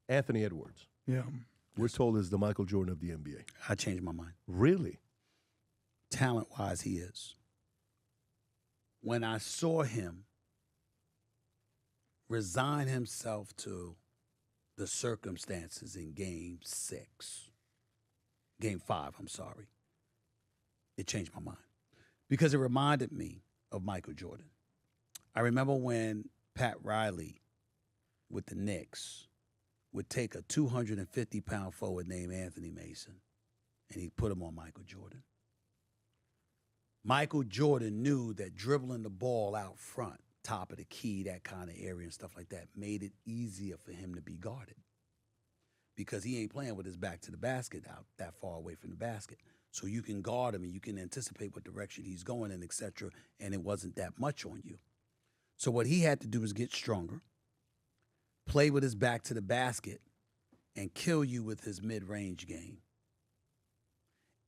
Anthony Edwards. Yeah. We're told is the Michael Jordan of the NBA. I changed my mind. Really? Talent-wise, he is. When I saw him resign himself to the circumstances in Game 5, I'm sorry, it changed my mind because it reminded me of Michael Jordan. I remember when Pat Riley with the Knicks would take a 250-pound forward named Anthony Mason and he'd put him on Michael Jordan. Michael Jordan knew that dribbling the ball out front, top of the key, that kind of area and stuff like that, made it easier for him to be guarded because he ain't playing with his back to the basket out that far away from the basket. So you can guard him and you can anticipate what direction he's going in, et cetera, and it wasn't that much on you. So what he had to do was get stronger, play with his back to the basket, and kill you with his mid-range game.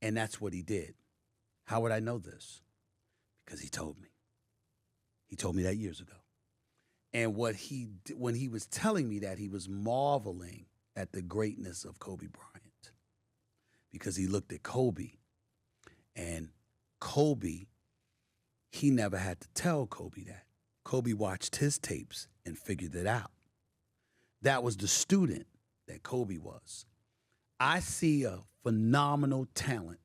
And that's what he did. How would I know this? Because he told me. He told me that years ago. And what when he was telling me that, he was marveling at the greatness of Kobe Bryant because he looked at Kobe, and Kobe, he never had to tell Kobe that. Kobe watched his tapes and figured it out. That was the student that Kobe was. I see a phenomenal talent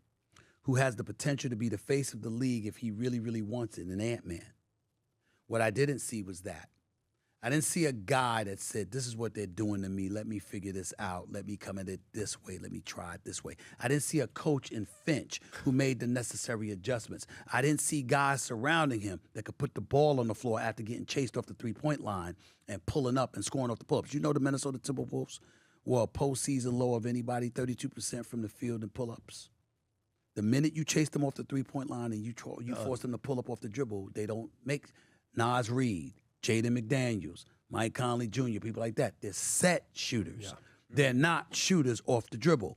who has the potential to be the face of the league if he really, really wants it, an Ant-Man. What I didn't see was that. I didn't see a guy that said, this is what they're doing to me. Let me figure this out. Let me come at it this way. Let me try it this way. I didn't see a coach in Finch who made the necessary adjustments. I didn't see guys surrounding him that could put the ball on the floor after getting chased off the three-point line and pulling up and scoring off the pull-ups. You know the Minnesota Timberwolves were a postseason low of anybody, 32% from the field in pull-ups. The minute you chase them off the three-point line and you force them to pull up off the dribble, they don't make Nas Reed, Jaden McDaniels, Mike Conley Jr., people like that. They're set shooters. Yeah. They're not shooters off the dribble.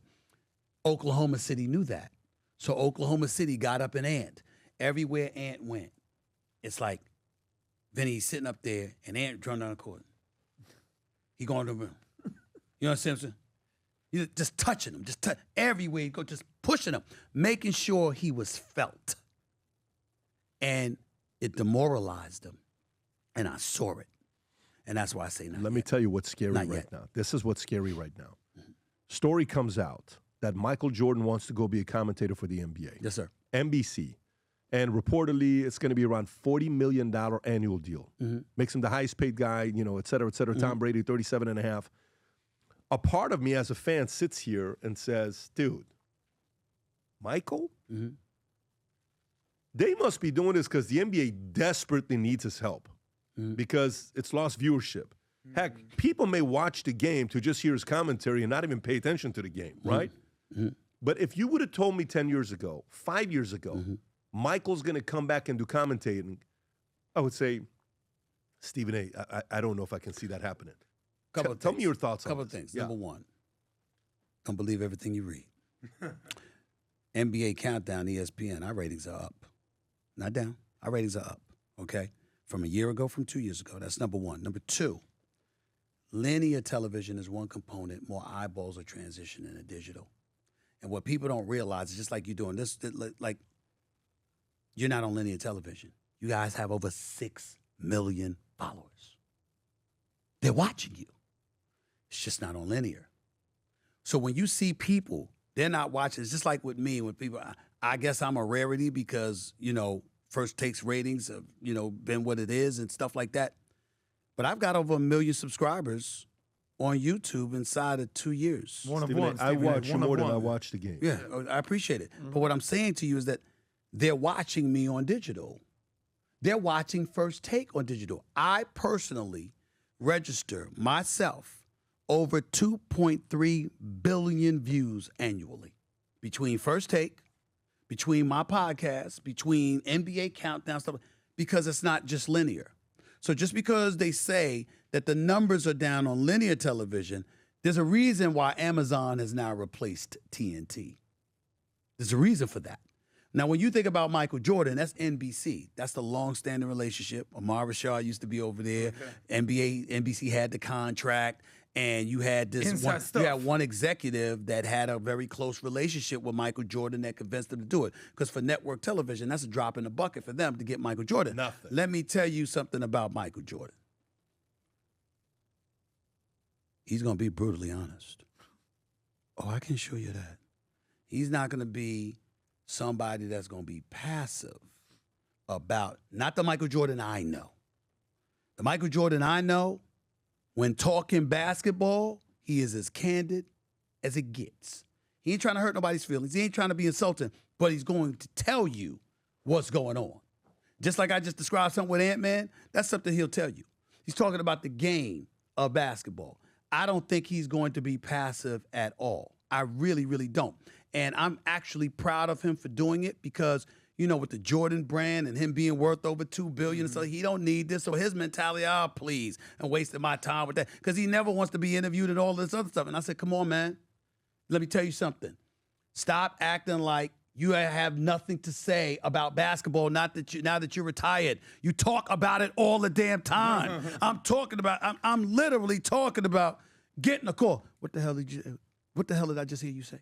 Oklahoma City knew that. So Oklahoma City got up an Ant. Everywhere Ant went, it's like Vinny's sitting up there and Ant running down the court. He going to the rim. You know what I'm saying? You're just touching him, everywhere you go, just pushing him, making sure he was felt. And it demoralized him. And I saw it. And that's why I say not Let yet. me tell you what's scary Not right yet. now. This is what's scary right now. Mm-hmm. Story comes out that Michael Jordan wants to go be a commentator for the NBA. Yes, sir. NBC. And reportedly, it's going to be around $40 million annual deal. Mm-hmm. Makes him the highest paid guy, you know, et cetera, et cetera. Mm-hmm. Tom Brady, 37.5. A part of me as a fan sits here and says, dude, Michael? Mm-hmm. They must be doing this because the NBA desperately needs his help because it's lost viewership. Heck, people may watch the game to just hear his commentary and not even pay attention to the game, right? Mm-hmm. But if you would have told me 10 years ago, 5 years ago, Michael's going to come back and do commentating, I would say, Stephen A., I don't know if I can see that happening. Tell me your thoughts on this. Couple of things. Yeah. Number one, don't believe everything you read. NBA Countdown, ESPN, our ratings are up. Not down. Our ratings are up, okay? From a year ago, from 2 years ago. That's number one. Number two, linear television is one component. More eyeballs are transitioning to digital. And what people don't realize is just like you're doing this, like you're not on linear television. You guys have over 6 million followers. They're watching you. It's just not on linear. So when you see people, they're not watching. It's just like with me, when people, I guess I'm a rarity because, you know, First Takes ratings have, you know, been what it is and stuff like that. But I've got over 1 million subscribers on YouTube inside of 2 years. I watch you more than I watch the game. Yeah, I appreciate it. But what I'm saying to you is that they're watching me on digital. They're watching First Take on digital. I personally register myself over 2.3 billion views annually between First Take, between my podcast, between NBA Countdown stuff, because it's not just linear. So just because they say that the numbers are down on linear television, there's a reason why Amazon has now replaced TNT. There's a reason for that. Now, when you think about Michael Jordan, that's NBC. That's the long-standing relationship. Amar Rashad used to be over there. Okay. NBC had the contract. And you had Inside stuff. you had one executive that had a very close relationship with Michael Jordan that convinced him to do it. Because for network television, that's a drop in the bucket for them to get Michael Jordan. Nothing. Let me tell you something about Michael Jordan. He's going to be brutally honest. Oh, I can show you that. He's not going to be somebody that's going to be passive about, not the Michael Jordan I know. The Michael Jordan I know, when talking basketball, he is as candid as it gets. He ain't trying to hurt nobody's feelings. He ain't trying to be insulting, but he's going to tell you what's going on. Just like I just described something with Ant-Man, that's something he'll tell you. He's talking about the game of basketball. I don't think he's going to be passive at all. I really, really don't. And I'm actually proud of him for doing it because, you know, with the Jordan brand and him being worth over $2 billion, so he don't need this. So his mentality, oh, please, and wasting my time with that. Because he never wants to be interviewed and all this other stuff. And I said, come on, man. Let me tell you something. Stop acting like you have nothing to say about basketball now that you're retired. You talk about it all the damn time. I'm literally talking about getting a call. What the hell did I just hear you say?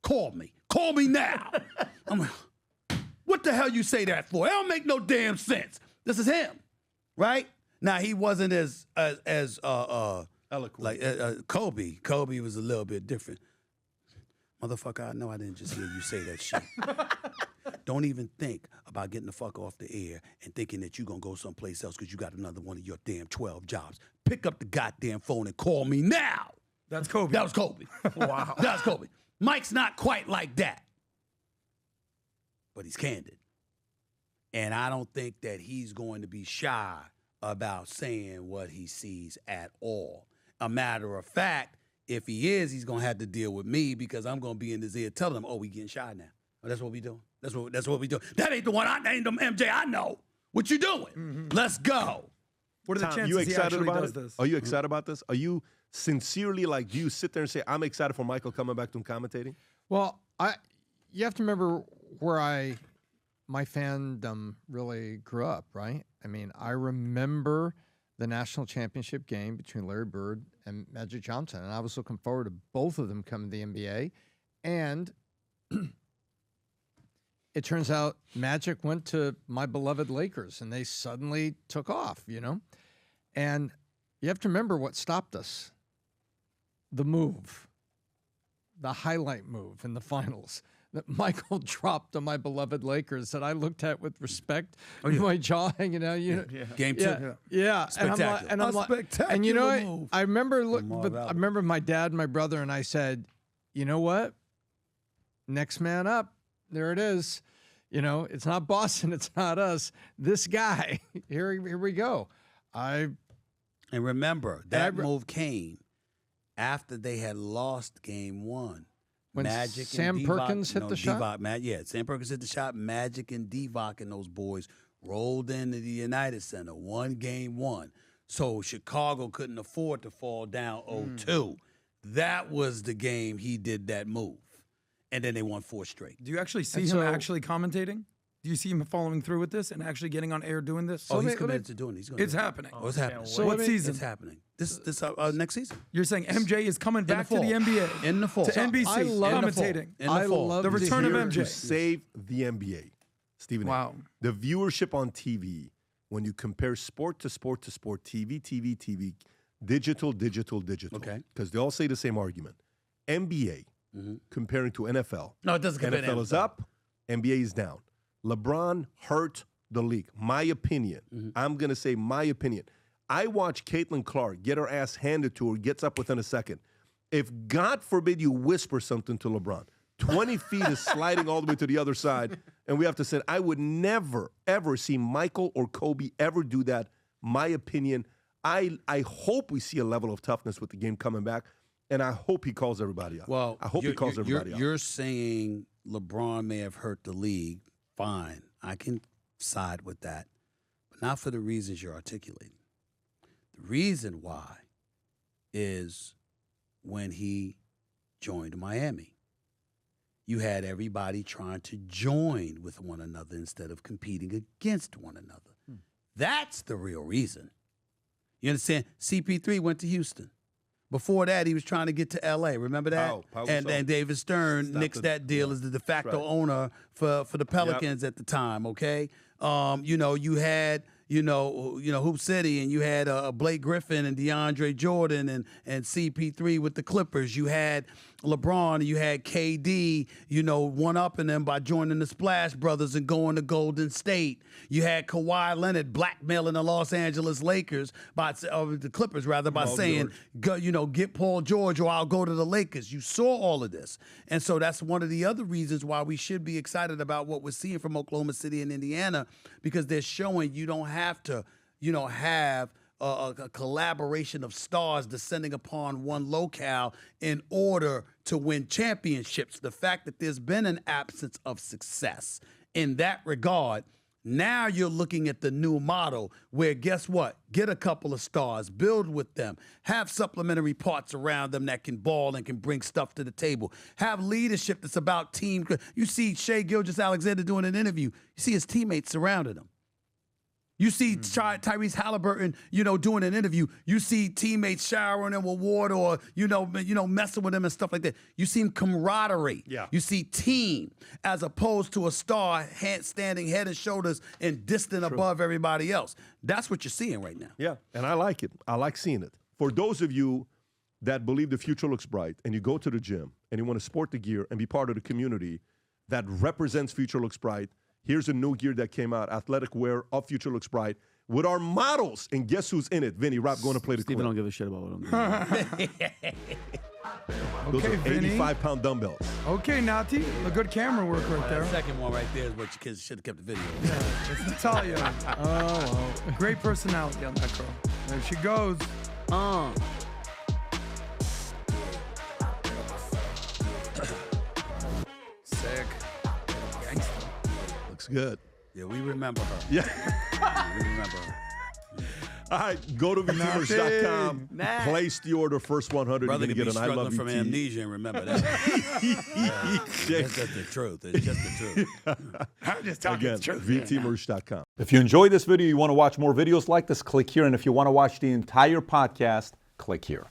Call me. Call me now. I'm like, what the hell you say that for? It don't make no damn sense. This is him, right? Now he wasn't as eloquent like Kobe. Kobe was a little bit different. Motherfucker, I know I didn't just hear you say that shit. Don't even think about getting the fuck off the air and thinking that you're gonna go someplace else because you got another one of your damn 12 jobs. Pick up the goddamn phone and call me now. That's Kobe. That was Kobe. Wow. That was Kobe. Mike's not quite like that. But he's candid. And I don't think that he's going to be shy about saying what he sees at all. A matter of fact, if he is, he's going to have to deal with me because I'm going to be in his ear telling him, oh, we getting shy now. Oh, that's what we doing. That's what we doing. That ain't the one I named him MJ. I know. What you doing? Mm-hmm. Let's go. What are the Tom, chances you he excited actually about does it? this? Are you excited about this? Are you sincerely, like, do you sit there and say, I'm excited for Michael coming back to commentating? Well, you have to remember where my fandom really grew up, right? I mean, I remember the national championship game between Larry Bird and Magic Johnson, and I was looking forward to both of them coming to the NBA. And it turns out Magic went to my beloved Lakers, and they suddenly took off, you know? And you have to remember what stopped us. The move. The highlight move in the finals that Michael dropped on my beloved Lakers that I looked at with respect, my jaw hanging out. Game two. Yeah. Spectacular. And I'm like, and you know what? I remember my dad and my brother, and I said, you know what? Next man up. There it is. You know, it's not Boston. It's not us. This guy. Here we go. And remember, that move came after they had lost game one. When Magic Sam and Perkins hit the shot? Sam Perkins hit the shot. Magic and Divock and those boys rolled into the United Center, won game one. So Chicago couldn't afford to fall down 0-2. That was the game he did that move. And then they won 4 straight. Do you actually see him actually commentating? Do you see him following through with this and actually getting on air doing this? He's committed to doing it. It's happening. It's happening. So what season? It's happening. This next season. You're saying MJ is coming back to the NBA. In the fall. To NBC. I love commentating. In the fall. The return of MJ. To save the NBA. Stephen A. Wow. The viewership on TV, when you compare sport to sport to sport, TV, digital. Okay. Because they all say the same argument. NBA, comparing to NFL. No, it doesn't compare to NFL is up, NBA is down. LeBron hurt the league. My opinion. I'm going to say my opinion. I watched Caitlin Clark get her ass handed to her, gets up within a second. If, God forbid, you whisper something to LeBron, 20 feet is sliding all the way to the other side, and we have to say, I would never, ever see Michael or Kobe ever do that. My opinion. I hope we see a level of toughness with the game coming back, and I hope he calls everybody out. Well, I hope he calls everybody out. You're saying LeBron may have hurt the league. Fine. I can side with that, but not for the reasons you're articulating. The reason why is when he joined Miami. You had everybody trying to join with one another instead of competing against one another. That's the real reason. You understand? CP3 went to Houston. Before that, he was trying to get to L.A. Remember that? And David Stern nixed that deal as the de facto owner for the Pelicans at the time. Okay, you had Hoop City, and you had Blake Griffin and DeAndre Jordan and CP3 with the Clippers. You had LeBron, and you had KD, one-upping them by joining the Splash Brothers and going to Golden State. You had Kawhi Leonard blackmailing the Los Angeles Lakers the Clippers by saying, get Paul George or I'll go to the Lakers. You saw all of this. And so that's one of the other reasons why we should be excited about what we're seeing from Oklahoma City and Indiana, because they're showing you don't have to, have a collaboration of stars descending upon one locale in order to win championships. The fact that there's been an absence of success in that regard, now you're looking at the new model where, guess what? Get a couple of stars, build with them, have supplementary parts around them that can ball and can bring stuff to the table. Have leadership that's about team. You see Shai Gilgeous-Alexander doing an interview. You see his teammates surrounding him. You see Tyrese Halliburton, doing an interview. You see teammates showering him with water or, messing with him and stuff like that. You see camaraderie. Yeah. You see team, as opposed to a star standing head and shoulders and distant above everybody else. That's what you're seeing right now. Yeah, and I like it. I like seeing it. For those of you that believe the future looks bright and you go to the gym and you want to sport the gear and be part of the community that represents Future Looks Bright, here's a new gear that came out, athletic wear of Future Looks Bright, with our models. And guess who's in it? Vinny, Rob, going to play the Steven clip. don't give a shit about what I'm doing. Those Okay, are Vinny. 85-pound dumbbells. Okay, Nati. A good camera work right there. The second one right there is what your kids should have kept the video. It's Natalia. Oh, Great personality on that girl. There she goes. Sick. Gangster. Looks good. Yeah, we remember her. Yeah. We remember her. All right, go to VTeamers.com. Place the order, first 100. Brother You're could going be to get an I Love struggling from VT. amnesia and remember that. It's just the truth. It's just the truth. I'm just talking Again, the truth. VTeamers.com. If you enjoyed this video, you want to watch more videos like this, click here. And if you want to watch the entire podcast, click here.